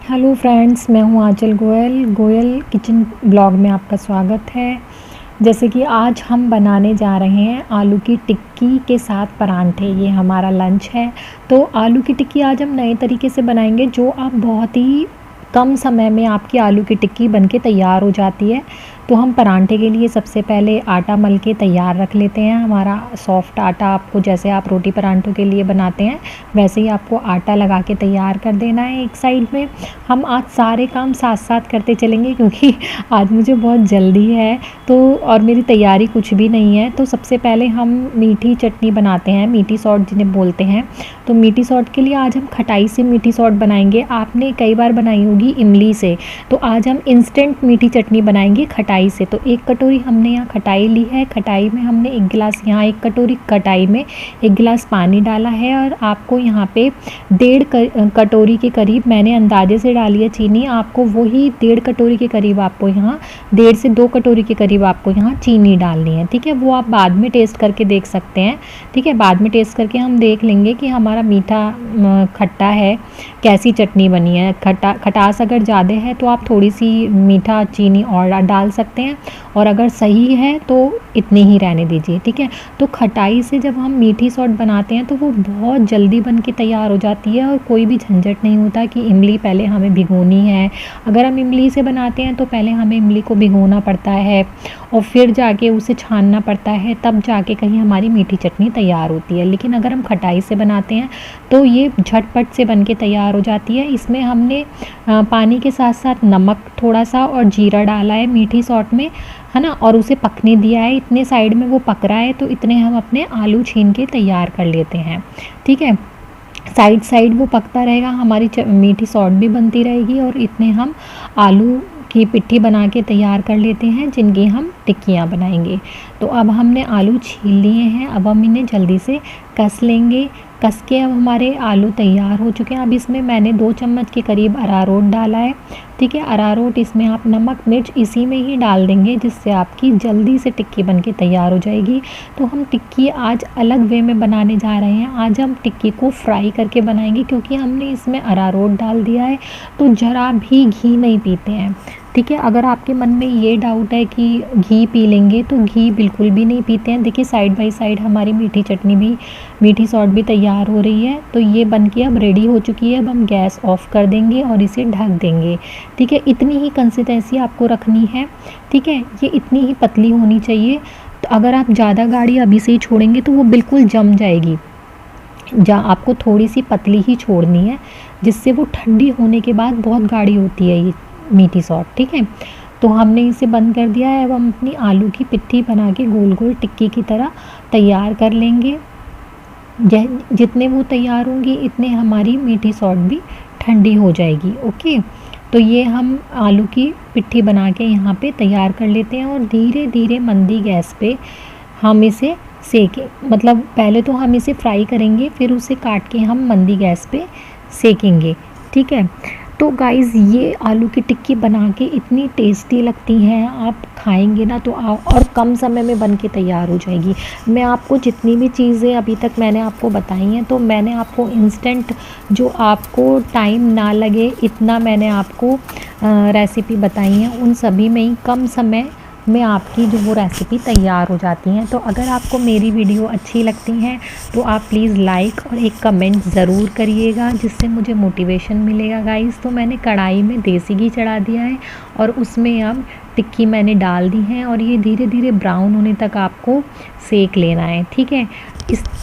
Hello friends, मैं हूँ आंचल Goyal kitchen blog में आपका स्वागत है। जैसे कि आज हम बनाने जा रहे हैं आलू की टिक्की के साथ परांठे। ये हमारा लंच है। तो आलू की टिक्की आज हम नए तरीके से बनाएंगे, जो आप बहुत ही कम समय में आपकी आलू की टिक्की बनके तैयार हो जाती है। तो हम परांठे के लिए सबसे पहले आटा मल के तैयार रख लेते हैं। हमारा सॉफ्ट आटा, आपको जैसे आप रोटी परांठों के लिए बनाते हैं वैसे ही आपको आटा लगा के तैयार कर देना है एक साइड में। हम आज सारे काम साथ साथ करते चलेंगे क्योंकि आज मुझे बहुत जल्दी है तो, और मेरी तैयारी कुछ भी नहीं है। तो सबसे पहले हम मीठी चटनी बनाते हैं, मीठी सॉल्ट जिन्हें बोलते हैं। तो मीठी सॉल्ट के लिए आज हम खटाई से मीठी सॉल्ट बनाएंगे। आपने कई बार बनाई होगी इमली से, तो आज हम इंस्टेंट मीठी चटनी बनाएंगे खटाई से। तो 1 कटोरी हमने यहाँ खटाई ली है। खटाई में हमने 1 गिलास, यहाँ 1 कटोरी खटाई में 1 गिलास पानी डाला है। और आपको यहाँ पे 1.5 कटोरी के करीब मैंने अंदाजे से डाली है चीनी। आपको वही 1.5 कटोरी के करीब आपको यहाँ 1.5 से 2 कटोरी के करीब आपको यहाँ चीनी डालनी है। ठीक है, वो आप बाद में टेस्ट करके देख सकते हैं। ठीक है, बाद में टेस्ट करके हम देख लेंगे कि हमारा मीठा खट्टा है, कैसी चटनी बनी है। खटास अगर ज़्यादा है तो आप थोड़ी सी मीठा चीनी और डाल सकते हैं, और अगर सही है तो इतने ही रहने दीजिए। ठीक है, तो खटाई से जब हम मीठी सॉल्ट बनाते हैं तो वो बहुत जल्दी बन के तैयार हो जाती है, और कोई भी झंझट नहीं होता कि इमली पहले हमें भिगोनी है। अगर हम इमली से बनाते हैं तो पहले हमें इमली को भिगोना पड़ता है और फिर जाके उसे छानना पड़ता है, तब जाके कहीं हमारी मीठी चटनी तैयार होती है। लेकिन अगर हम खटाई से बनाते हैं तो ये झटपट से बन के तैयार हो जाती है। इसमें हमने पानी के साथ साथ नमक थोड़ा सा और जीरा डाला है मीठी सॉल्ट में, है ना, और उसे पकने दिया है। इतने साइड में वो पक रहा है तो इतने हम अपने आलू छीन के तैयार कर लेते हैं। ठीक है, साइड साइड वो पकता रहेगा, हमारी मीठी सॉल्ट भी बनती रहेगी, और इतने हम आलू की पिट्ठी बना के तैयार कर लेते हैं जिनकी हम टिक्कियाँ बनाएंगे। तो अब हमने आलू छील लिए हैं, अब हम इन्हें जल्दी से कस लेंगे। कस के अब हमारे आलू तैयार हो चुके हैं। अब इसमें मैंने 2 चम्मच के करीब अरारोट डाला है। ठीक है, अरारोट इसमें आप नमक मिर्च इसी में ही डाल देंगे, जिससे आपकी जल्दी से टिक्की बनके तैयार हो जाएगी। तो हम टिक्की आज अलग वे में बनाने जा रहे हैं। आज हम टिक्की को फ्राई करके बनाएंगे, क्योंकि हमने इसमें अरारोट डाल दिया है तो ज़रा भी घी नहीं पीते हैं। ठीक है, अगर आपके मन में ये डाउट है कि घी पी लेंगे, तो घी बिल्कुल भी नहीं पीते हैं। देखिए साइड बाय साइड हमारी मीठी चटनी भी, मीठी सॉल्ट भी तैयार हो रही है। तो ये बन के अब रेडी हो चुकी है। अब हम गैस ऑफ कर देंगे और इसे ढक देंगे। ठीक है, इतनी ही कंसिस्टेंसी आपको रखनी है। ठीक है, ये इतनी ही पतली होनी चाहिए। तो अगर आप ज़्यादा गाढ़ी अभी से ही छोड़ेंगे तो वो बिल्कुल जम जाएगी। आपको थोड़ी सी पतली ही छोड़नी है, जिससे वो ठंडी होने के बाद बहुत गाढ़ी होती है ये मीठी सॉल्ट। ठीक है, तो हमने इसे बंद कर दिया है। अब हम अपनी आलू की पिट्ठी बना के गोल गोल टिक्की की तरह तैयार कर लेंगे। जितने वो तैयार होंगी इतने हमारी मीठी सॉल्ट भी ठंडी हो जाएगी। ओके, तो ये हम आलू की पिट्ठी बना के यहाँ पे तैयार कर लेते हैं, और धीरे धीरे मंदी गैस पे हम इसे सेकें। मतलब पहले तो हम इसे फ्राई करेंगे, फिर उसे काट के हम मंदी गैस पे सेकेंगे। ठीक है, तो गाइज़ ये आलू की टिक्की बना के इतनी टेस्टी लगती हैं, आप खाएंगे ना तो और कम समय में बन के तैयार हो जाएगी। मैं आपको जितनी भी चीज़ें अभी तक मैंने आपको बताई हैं, तो मैंने आपको इंस्टेंट, जो आपको टाइम ना लगे, इतना मैंने आपको रेसिपी बताई हैं। उन सभी में ही कम समय में आपकी जो वो रेसिपी तैयार हो जाती हैं। तो अगर आपको मेरी वीडियो अच्छी लगती हैं तो आप प्लीज़ लाइक और एक कमेंट ज़रूर करिएगा, जिससे मुझे मोटिवेशन मिलेगा गाइस। तो मैंने कढ़ाई में देसी घी चढ़ा दिया है, और उसमें अब टिक्की मैंने डाल दी है, और ये धीरे धीरे ब्राउन होने तक आपको सेक लेना है। ठीक है,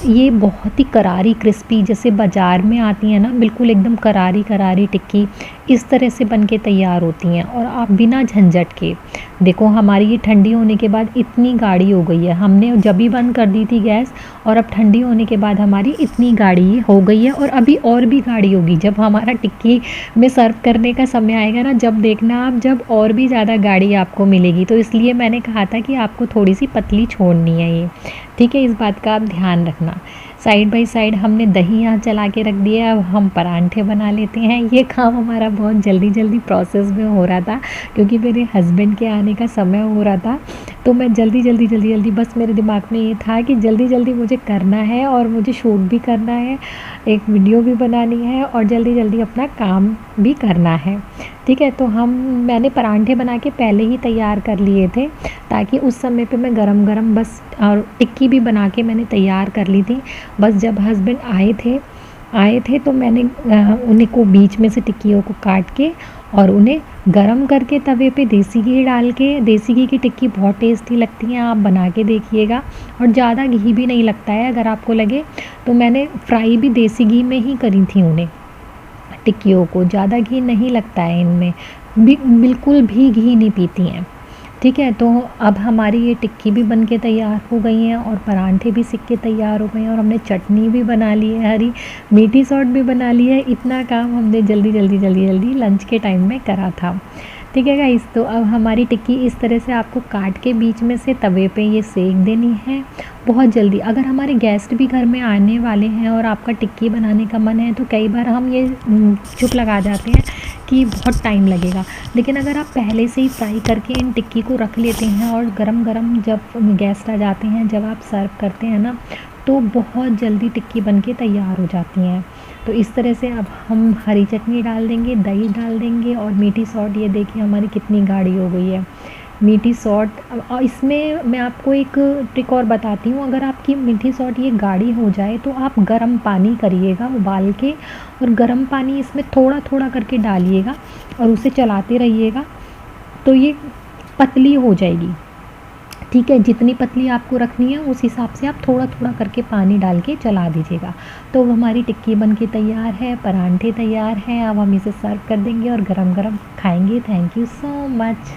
ये बहुत ही करारी क्रिस्पी, जैसे बाज़ार में आती हैं ना, बिल्कुल एकदम करारी करारी टिक्की, इस तरह से बन के तैयार होती हैं। और आप बिना झंझट के, देखो हमारी ये ठंडी होने के बाद इतनी गाढ़ी हो गई है। हमने जब भी बंद कर दी थी गैस, और अब ठंडी होने के बाद हमारी इतनी गाढ़ी हो गई है, और अभी और भी गाढ़ी होगी। जब हमारा टिक्की में सर्व करने का समय आएगा ना, जब देखना आप, जब और भी ज़्यादा गाढ़ी आपको मिलेगी। तो इसलिए मैंने कहा था कि आपको थोड़ी सी पतली छोड़नी है ये। ठीक है, इस बात का आप ध्यान रखना। साइड बाय साइड हमने दही यहाँ चला के रख दिया। अब हम परांठे बना लेते हैं। ये काम हमारा बहुत जल्दी जल्दी प्रोसेस में हो रहा था, क्योंकि मेरे हस्बैंड के आने का समय हो रहा था। तो मैं जल्दी बस मेरे दिमाग में ये था कि जल्दी मुझे करना है और मुझे शूट भी करना है, एक वीडियो भी बनानी है और जल्दी अपना काम भी करना है। ठीक है, तो मैंने परांठे बना के पहले ही तैयार कर लिए थे, ताकि उस समय पे मैं गरम बस, और टिक्की भी बना के मैंने तैयार कर ली थी। बस जब हस्बैंड आए थे तो मैंने उन्हीं को बीच में से टिक्कियों को काट के और उन्हें गरम करके तवे पे देसी घी डाल के, देसी घी की टिक्की बहुत टेस्टी लगती है, आप बना के देखिएगा। और ज़्यादा घी भी नहीं लगता है अगर आपको लगे तो। मैंने फ्राई भी देसी घी में ही करी थी उन्हें, टिक्कियों को। ज़्यादा घी नहीं लगता है इनमें, बिल्कुल भी घी नहीं पीती हैं। ठीक है, तो अब हमारी ये टिक्की भी बन के तैयार हो गई हैं और परांठे भी सिक के तैयार हो गए हैं और हमने चटनी भी बना ली है, हरी मीठी सॉस भी बना ली है। इतना काम हमने जल्दी लंच के टाइम में करा था। ठीक है गाइस, तो अब हमारी टिक्की इस तरह से आपको काट के बीच में से तवे पे ये सेक देनी है बहुत जल्दी। अगर हमारे गेस्ट भी घर में आने वाले हैं और आपका टिक्की बनाने का मन है तो कई बार हम ये चुप लगा जाते हैं कि बहुत टाइम लगेगा, लेकिन अगर आप पहले से ही फ्राई करके इन टिक्की को रख लेते हैं और गरम जब गेस्ट आ जाते हैं, जब आप सर्व करते हैं ना, तो बहुत जल्दी टिक्की बन के तैयार हो जाती हैं। तो इस तरह से अब हम हरी चटनी डाल देंगे, दही डाल देंगे और मीठी सॉल्ट, ये देखिए हमारी कितनी गाढ़ी हो गई है मीठी सॉल्ट। और इसमें मैं आपको एक ट्रिक और बताती हूँ, अगर आपकी मीठी सॉल्ट ये गाढ़ी हो जाए तो आप गर्म पानी करिएगा उबाल के, और गर्म पानी इसमें थोड़ा करके डालिएगा और उसे चलाते रहिएगा, तो ये पतली हो जाएगी। ठीक है, जितनी पतली आपको रखनी है उस हिसाब से आप थोड़ा करके पानी डाल के चला दीजिएगा। तो अब हमारी टिक्की बन के तैयार है, परांठे तैयार हैं। अब हम इसे सर्व कर देंगे और गरम खाएंगे। Thank you so much.